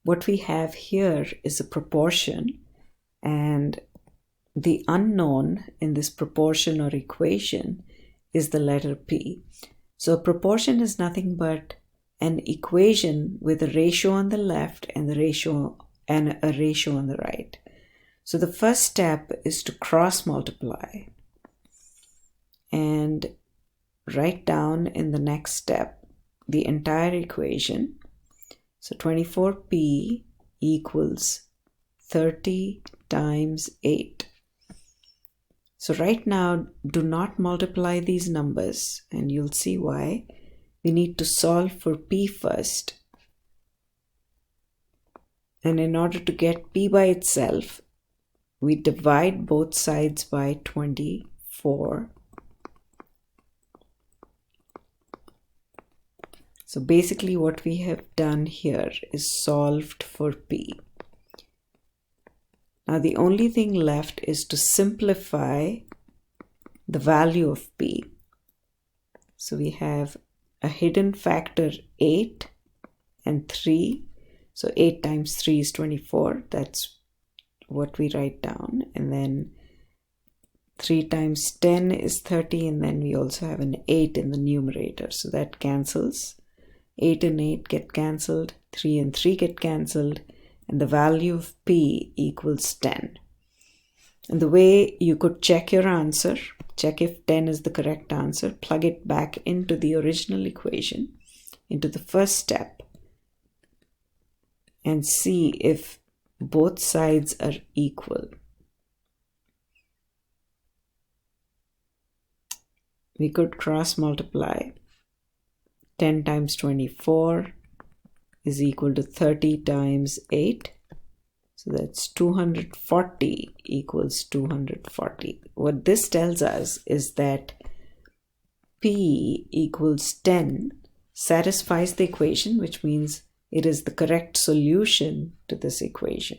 what we have here is a proportion, and the unknown in this proportion or equation is the letter P. So a proportion is nothing but an equation with a ratio on the left and a ratio on the right. So the first step is to cross multiply and write down in the next step the entire equation. So 24p equals 30 times 8. So right now, do not multiply these numbers, and you'll see why. We need to solve for p first. And in order to get p by itself, we divide both sides by 24. So basically what we have done here is solved for p. Now the only thing left is to simplify the value of p. So we have a hidden factor 8 and 3. So 8 times 3 is 24. That's what we write down. And then 3 times 10 is 30. And then we also have an 8 in the numerator. So that cancels. 8 and 8 get cancelled. 3 and 3 get cancelled. And the value of p equals 10. And the way you could check your answer, check if 10 is the correct answer, plug it back into the original equation, into the first step, and see if both sides are equal. We could cross multiply. 10 times 24 is equal to 30 times 8. So that's 240 equals 240. What this tells us is that p equals 10 satisfies the equation, which means it is the correct solution to this equation.